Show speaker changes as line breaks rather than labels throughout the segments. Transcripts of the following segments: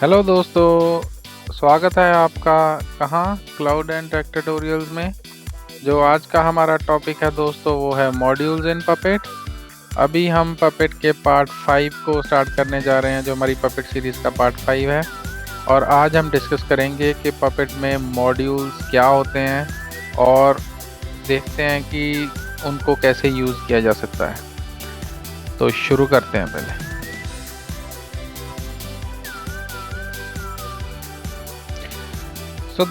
Hello दोस्तों, स्वागत है आपका कहाँ क्लाउड एंड टेक ट्यूटोरियल्स में। जो आज का हमारा टॉपिक है दोस्तों वो है मॉड्यूल्स इन पपेट। अभी हम पपेट के पार्ट 5 को स्टार्ट करने जा रहे हैं, जो हमारी पपेट सीरीज़ का पार्ट 5 है। और आज हम डिस्कस करेंगे कि पपेट में मॉड्यूल्स क्या होते हैं और देखते हैं कि उनको कैसे यूज़ किया जा सकता है। तो शुरू करते हैं पहले।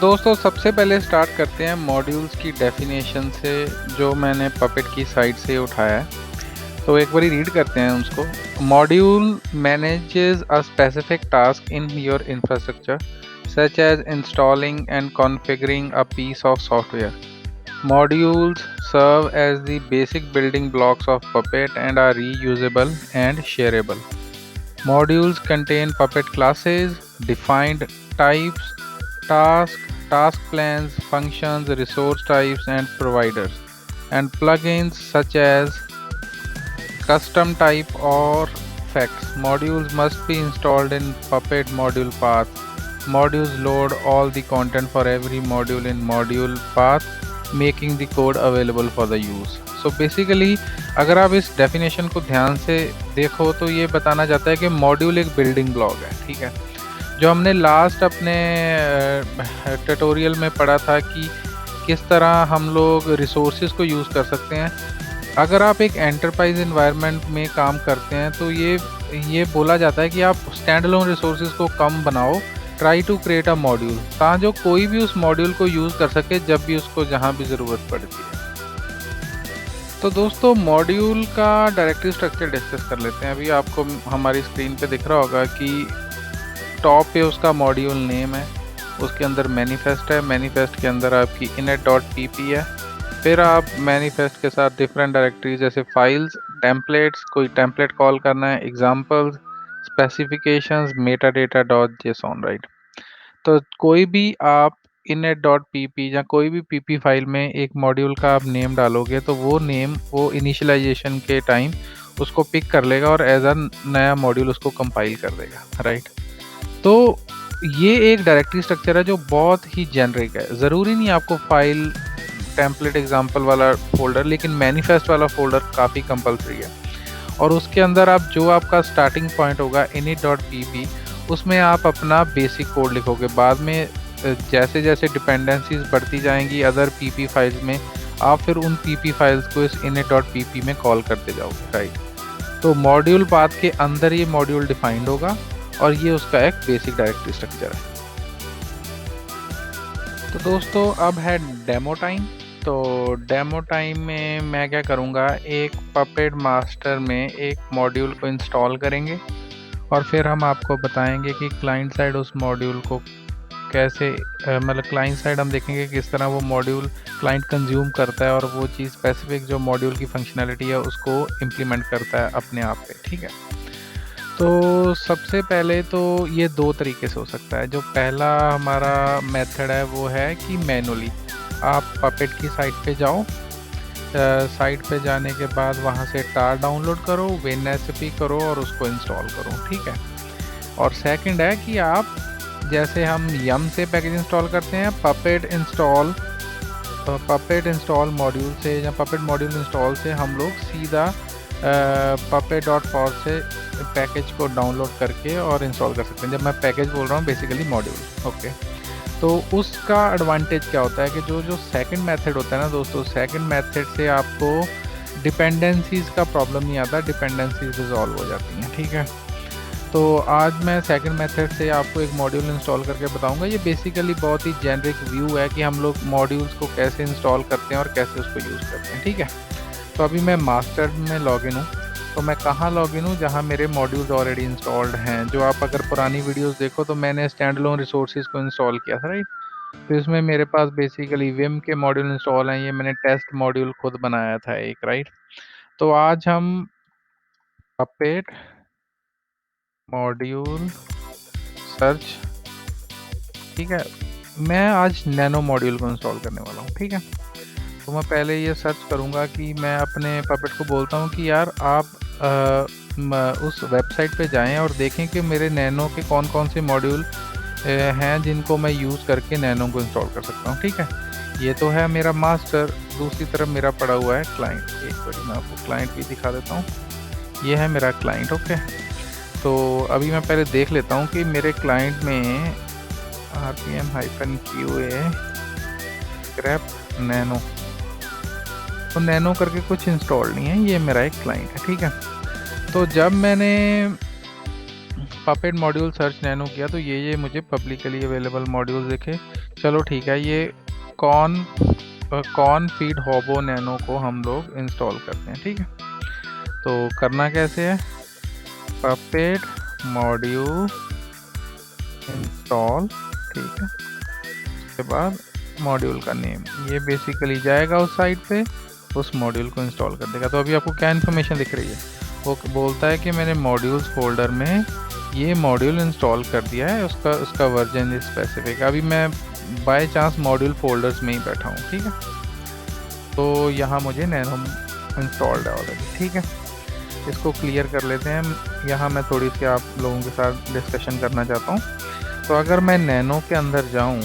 दोस्तों, सबसे पहले स्टार्ट करते हैं मॉड्यूल्स की डेफिनेशन से, जो मैंने पपेट की साइट से उठाया है। तो एक बारी रीड करते हैं उसको। Module manages a specific task in your infrastructure such as installing and configuring a piece of software. Modules serve as the basic building blocks of Puppet and are reusable and shareable. Modules contain Puppet classes, defined types, task plans, functions, resource types, and providers, and plugins such as custom type or effects. Modules must be installed in Puppet module path. Modules load all the content for every module in module path, making the code available for the use. So basically, अगर आप इस definition को ध्यान से देखो तो ये बताना चाहता है कि मॉड्यूल एक बिल्डिंग ब्लॉक है, ठीक है। जो हमने लास्ट अपने ट्यूटोरियल में पढ़ा था कि किस तरह हम लोग रिसोर्सेज को यूज़ कर सकते हैं। अगर आप एक एंटरप्राइज एनवायरनमेंट में काम करते हैं तो ये बोला जाता है कि आप स्टैंड अलोन रिसोर्सेज को कम बनाओ, try to create a module, ताकि जो कोई भी उस मॉड्यूल को यूज़ कर सके जब भी उसको जहाँ भी ज़रूरत पड़ती है। तो दोस्तों, मॉड्यूल का डायरेक्टरी स्ट्रक्चर डिस्कस कर लेते हैं। अभी आपको हमारी स्क्रीन पे दिख रहा होगा कि टॉप पे उसका मॉड्यूल नेम है, उसके अंदर मैनिफेस्ट है, मैनिफेस्ट के अंदर आपकी init.pp है। फिर आप मैनिफेस्ट के साथ डिफरेंट डायरेक्टरी जैसे फाइल्स, टेम्पलेट्स, कोई टेम्पलेट कॉल करना है, एग्जांपल्स, स्पेसिफिकेशंस, metadata.json, राइट। तो कोई भी आप init.pp या कोई भी pp फाइल में एक मॉड्यूल का आप नेम डालोगे तो वो नेम वो इनिशियलाइजेशन के टाइम उसको पिक कर लेगा और एज अ नया मॉड्यूल उसको कंपाइल कर देगा, राइट। तो ये एक डायरेक्टरी स्ट्रक्चर है जो बहुत ही जेनरिक है। ज़रूरी नहीं आपको फाइल टेम्पलेट एग्जांपल वाला फोल्डर, लेकिन मैनिफेस्ट वाला फोल्डर काफ़ी कंपलसरी है। और उसके अंदर आप जो आपका स्टार्टिंग पॉइंट होगा init.pp, उसमें आप अपना बेसिक कोड लिखोगे। बाद में जैसे जैसे डिपेंडेंसीज बढ़ती जाएंगी अदर pp फाइल्स में, आप फिर उन pp फाइल्स को इस init.pp में कॉल करते जाओगे, राइट। तो मॉड्यूल पाथ के अंदर ये मॉड्यूल डिफाइंड होगा और ये उसका एक बेसिक डायरेक्टरी स्ट्रक्चर है। तो दोस्तों, अब है डेमो टाइम। तो डेमो टाइम में मैं क्या करूँगा, एक पपेट मास्टर में एक मॉड्यूल को इंस्टॉल करेंगे और फिर हम आपको बताएंगे कि क्लाइंट साइड उस मॉड्यूल को कैसे मतलब क्लाइंट साइड हम देखेंगे किस तरह वो मॉड्यूल क्लाइंट कंज्यूम करता है और वो चीज़ स्पेसिफिक जो मॉड्यूल की फंक्शनैलिटी है उसको इम्प्लीमेंट करता है अपने आप पे, ठीक है। तो सबसे पहले तो ये दो तरीके से हो सकता है। जो पहला हमारा मेथड है वो है कि मैनुअली आप पपेट की साइट पे जाओ, साइट पे जाने के बाद वहाँ से टार डाउनलोड करो, WinRecipe करो और उसको इंस्टॉल करो, ठीक है। और सेकंड है कि आप जैसे हम यम से पैकेज इंस्टॉल करते हैं, पपेट इंस्टॉल मॉड्यूल से या पपेट मॉड्यूल इंस्टॉल से हम लोग सीधा puppet.forge से पैकेज को डाउनलोड करके और इंस्टॉल कर सकते हैं। जब मैं पैकेज बोल रहा हूँ बेसिकली मॉड्यूल, ओके। तो उसका एडवांटेज क्या होता है कि जो सेकंड मेथड होता है ना दोस्तों, सेकंड मेथड से आपको डिपेंडेंसीज का प्रॉब्लम नहीं आता, डिपेंडेंसीज रिजॉल्व हो जाती हैं, ठीक है। तो आज मैं सेकंड मेथड से आपको एक मॉड्यूल इंस्टॉल करके बताऊंगा। ये बेसिकली बहुत ही जेनरिक व्यू है कि हम लोग मॉड्यूल्स को कैसे इंस्टॉल करते हैं और कैसे उसको यूज़ करते हैं, ठीक है। तो अभी मैं मास्टर में लॉगिन हूँ। तो मैं कहाँ लॉगिन हूँ, जहाँ मेरे मॉड्यूल्स ऑलरेडी इंस्टॉल्ड हैं। जो आप अगर पुरानी वीडियोस देखो तो मैंने स्टैंड अलोन रिसोर्सेज को इंस्टॉल किया था, राइट। तो इसमें मेरे पास बेसिकली विम के मॉड्यूल इंस्टॉल हैं। ये मैंने टेस्ट मॉड्यूल खुद बनाया था एक, राइट। तो आज हम पपेट मॉड्यूल सर्च, ठीक है। मैं आज नैनो मॉड्यूल को इंस्टॉल करने वाला हूँ, ठीक है। तो मैं पहले ये सर्च करूँगा कि मैं अपने पपेट को बोलता हूँ कि यार आप उस वेबसाइट पे जाएं और देखें कि मेरे नैनो के कौन कौन से मॉड्यूल हैं जिनको मैं यूज़ करके नैनो को इंस्टॉल कर सकता हूँ। ठीक है, ये तो है मेरा मास्टर। दूसरी तरफ मेरा पड़ा हुआ है क्लाइंट। एक बार मैं आपको क्लाइंट भी दिखा देता हूँ। ये है मेरा क्लाइंट। ओके, तो अभी मैं पहले देख लेता हूँ कि मेरे क्लाइंट में rpm-qa grep nano, तो नैनो करके कुछ इंस्टॉल नहीं है। ये मेरा एक क्लाइंट है। ठीक है, तो जब मैंने पपेट मॉड्यूल सर्च नैनो किया तो ये मुझे पब्लिकली अवेलेबल मॉड्यूल दिखे। चलो ठीक है, ये कॉन फीड होबो नैनो को हम लोग इंस्टॉल करते हैं। ठीक है, तो करना कैसे है, पपेट मॉड्यूल इंस्टॉल। ठीक है, उसके बाद मॉड्यूल का नेम, ये बेसिकली जाएगा उस साइट पे, उस मॉड्यूल को इंस्टॉल कर देगा। तो अभी आपको क्या इन्फॉर्मेशन दिख रही है, वो बोलता है कि मैंने मॉड्यूल्स फोल्डर में ये मॉड्यूल इंस्टॉल कर दिया है, उसका वर्जन स्पेसिफिक। अभी मैं बाय चांस मॉड्यूल फोल्डर्स में ही बैठा हूँ। ठीक है, तो यहाँ मुझे नैनो इंस्टॉल्ड है ऑलरेडी। ठीक है, इसको क्लियर कर लेते हैं। यहाँ मैं थोड़ी सी आप लोगों के साथ डिस्कशन करना चाहता हूँ। तो अगर मैं नैनो के अंदर जाऊँ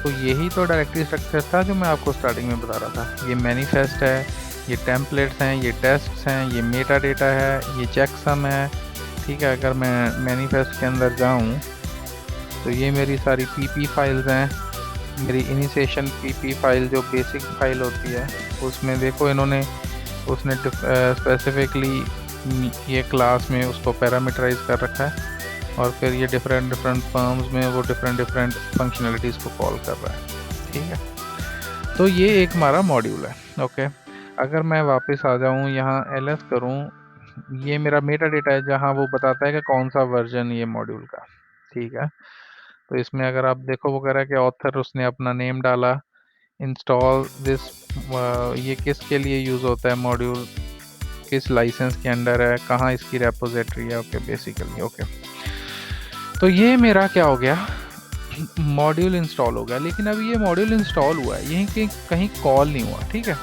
तो यही तो डायरेक्टरी स्ट्रक्चर था जो मैं आपको स्टार्टिंग में बता रहा था। ये मैनिफेस्ट है, ये टेम्पलेट्स हैं, ये टेस्ट्स हैं, ये मेटा डेटा है, ये चेकसम है। ठीक है, अगर मैं मैनिफेस्ट के अंदर जाऊँ तो ये मेरी सारी पीपी फाइल्स हैं। मेरी इनिशिएशन पीपी फाइल जो बेसिक फाइल होती है, उसमें देखो इन्होंने उसने स्पेसिफिकली ये क्लास में उसको पैरामीटराइज कर रखा है, और फिर ये डिफरेंट फर्म्स में वो डिफरेंट फंक्शनलिटीज़ को कॉल कर रहा है। ठीक है, तो ये एक हमारा मॉड्यूल है। ओके, अगर मैं वापस आ जाऊँ यहाँ ls करूँ, ये मेरा मेटा डेटा है जहाँ वो बताता है कि कौन सा वर्जन ये मॉड्यूल का। ठीक है, तो इसमें अगर आप देखो वो कह रहा है कि ऑथर उसने अपना नेम डाला, इंस्टॉल दिस, ये किसके लिए यूज़ होता है मॉड्यूल, किस लाइसेंस के अंडर है, कहाँ इसकी रेपोजिटरी है। ओके, बेसिकली ओके, तो ये मेरा क्या हो गया, मॉड्यूल इंस्टॉल हो गया। लेकिन अभी ये मॉड्यूल इंस्टॉल हुआ है, यहीं कहीं कॉल नहीं हुआ। ठीक है,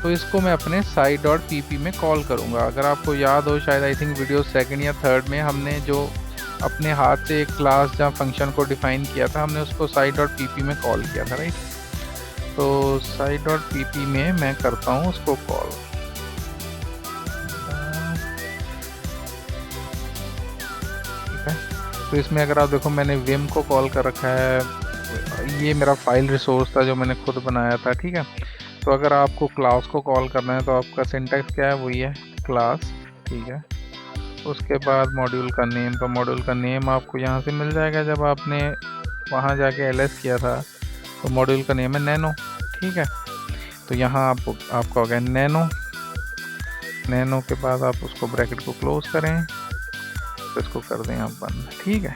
तो इसको मैं अपने site.pp में कॉल करूँगा। अगर आपको याद हो, शायद आई थिंक वीडियो 2nd या 3rd में हमने जो अपने हाथ से एक क्लास या फंक्शन को डिफाइन किया था, हमने उसको site.pp में कॉल किया था, राइट। तो site.pp में मैं करता हूँ उसको कॉल। ठीक है, तो इसमें अगर आप देखो मैंने विम को कॉल कर रखा है। ये मेरा फाइल रिसोर्स था जो मैंने खुद बनाया था। ठीक है, तो अगर आपको क्लास को कॉल करना है तो आपका सिंटैक्स क्या है, वही है क्लास। ठीक है, उसके बाद मॉड्यूल का नेम, तो मॉड्यूल का नेम आपको यहाँ से मिल जाएगा। जब आपने वहाँ जाके ls किया था तो मॉड्यूल का नेम है नैनो। ठीक है, तो यहाँ आपका हो गया नैनो। नैनो के बाद आप उसको ब्रैकेट को क्लोज करें, तो इसको कर दें आप बंद। ठीक है,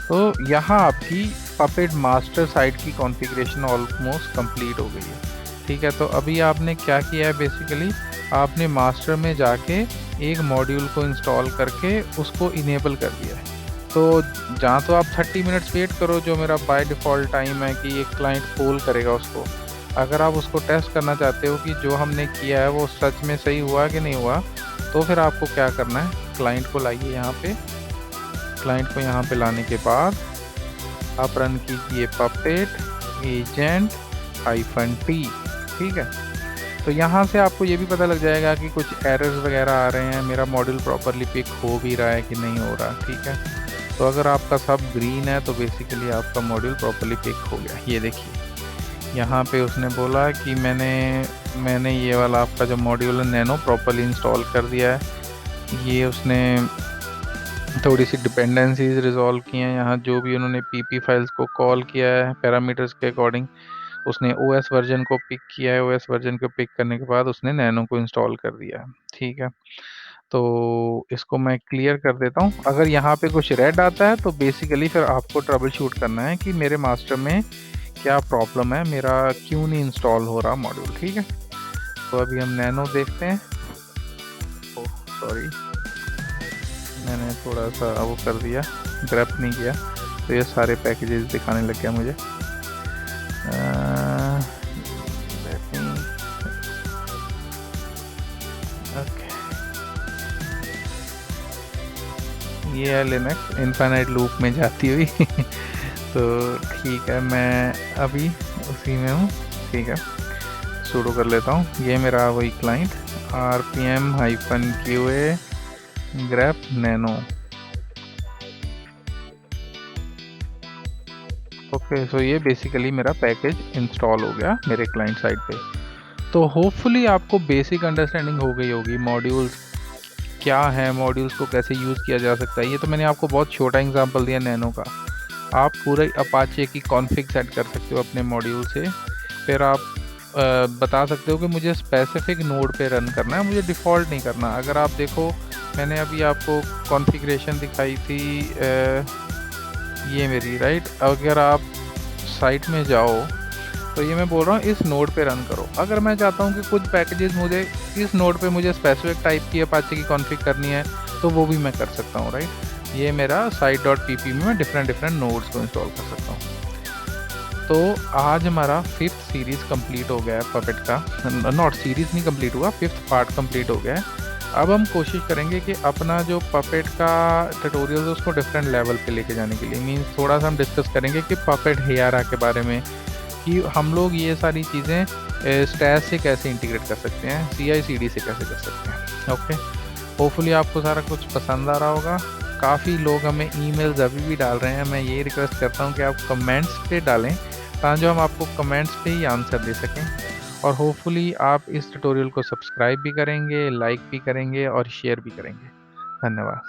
तो यहाँ आपकी पपेट मास्टर साइट की कॉन्फ़िगरेशन ऑलमोस्ट कंप्लीट हो गई है। ठीक है, तो अभी आपने क्या किया है, बेसिकली आपने मास्टर में जाके एक मॉड्यूल को इंस्टॉल करके उसको इनेबल कर दिया है। तो जहाँ तो आप 30 मिनट्स वेट करो, जो मेरा बाय डिफ़ॉल्ट टाइम है कि एक क्लाइंट पोल करेगा उसको। अगर आप उसको टेस्ट करना चाहते हो कि जो हमने किया है वो सच में सही हुआ कि नहीं हुआ, तो फिर आपको क्या करना है, क्लाइंट को लाइए यहाँ पे। क्लाइंट को यहाँ पे लाने के बाद आप रन कीजिए पपेट एजेंट -t। ठीक है, तो यहाँ से आपको ये भी पता लग जाएगा कि कुछ एरर्स वगैरह आ रहे हैं, मेरा मॉड्यूल प्रॉपरली पिक हो भी रहा है कि नहीं हो रहा। ठीक है, तो अगर आपका सब ग्रीन है तो बेसिकली आपका मॉड्यूल प्रॉपरली पिक हो गया। ये देखिए यहाँ पे उसने बोला कि मैंने ये वाला आपका जो मॉड्यूल है नैनो प्रॉपरली इंस्टॉल कर दिया है। ये उसने थोड़ी सी डिपेंडेंसीज रिजॉल्व की हैं। यहाँ जो भी उन्होंने पीपी फाइल्स को कॉल किया है पैरामीटर्स के अकॉर्डिंग, उसने ओएस वर्जन को पिक किया है। ओएस वर्जन को पिक करने के बाद उसने नैनो को इंस्टॉल कर दिया है। ठीक है, तो इसको मैं क्लियर कर देता हूँ। अगर यहाँ पे कुछ रेड आता है तो बेसिकली फिर आपको ट्रबल शूट करना है कि मेरे मास्टर में क्या प्रॉब्लम है, मेरा क्यों नहीं इंस्टॉल हो रहा मॉड्यूल। ठीक है, तो अभी हम नैनो देखते हैं। ओह सॉरी, मैंने थोड़ा सा वो कर दिया, ग्रैप नहीं किया, तो ये सारे पैकेजेस दिखाने लग गया मुझे। ओके, ये है लिनक्स इनफाइनाइट लूप में जाती हुई तो ठीक है, मैं अभी उसी में हूँ। ठीक है, शुरू कर लेता हूँ। ये मेरा वही client rpm-qa grep nano। Okay, so ये बेसिकली मेरा पैकेज इंस्टॉल हो गया मेरे क्लाइंट साइड पे। तो होपफुली आपको बेसिक अंडरस्टैंडिंग हो गई होगी मॉड्यूल्स क्या है, मॉड्यूल्स को कैसे यूज़ किया जा सकता है। ये तो मैंने आपको बहुत छोटा एग्जांपल दिया नैनो का। आप पूरे अपाचे की कॉन्फ़िग सेट कर सकते हो अपने मॉड्यूल से। फिर आप बता सकते हो कि मुझे स्पेसिफिक नोड पे रन करना है, मुझे डिफ़ॉल्ट नहीं करना। अगर आप देखो, मैंने अभी आपको कॉन्फ़िगरेशन दिखाई थी, ये मेरी राइट। अगर आप साइट में जाओ तो ये मैं बोल रहा हूँ इस नोड पे रन करो। अगर मैं चाहता हूँ कि कुछ पैकेजेस मुझे इस नोड पे मुझे स्पेसिफिक टाइप की अपाचे की कॉन्फ़िग करनी है तो वो भी मैं कर सकता हूँ, राइट। ये मेरा site.pp में मैं डिफरेंट नोड्स को इंस्टॉल कर सकता हूँ। तो आज हमारा 5th सीरीज़ कंप्लीट हो गया है पपेट का। नॉट सीरीज़ नहीं कंप्लीट हुआ, 5th पार्ट कंप्लीट हो गया है। अब हम कोशिश करेंगे कि अपना जो पपेट का ट्यूटोरियल है उसको डिफरेंट लेवल पे लेके जाने के लिए, मीन्स थोड़ा सा हम डिस्कस करेंगे कि पपेट हेयरा के बारे में, कि हम लोग ये सारी चीज़ें स्टैश से कैसे इंटीग्रेट कर सकते हैं, CI/CD से कैसे कर सकते हैं। ओके, होपफुली आपको सारा कुछ पसंद आ रहा होगा। काफ़ी लोग हमें ईमेल्स अभी भी डाल रहे हैं। मैं ये रिक्वेस्ट करता हूँ कि आप कमेंट्स पे डालें ताकि हम आपको कमेंट्स पे ही आंसर दे सकें। और होपफुली आप इस ट्यूटोरियल को सब्सक्राइब भी करेंगे, लाइक भी करेंगे और शेयर भी करेंगे। धन्यवाद।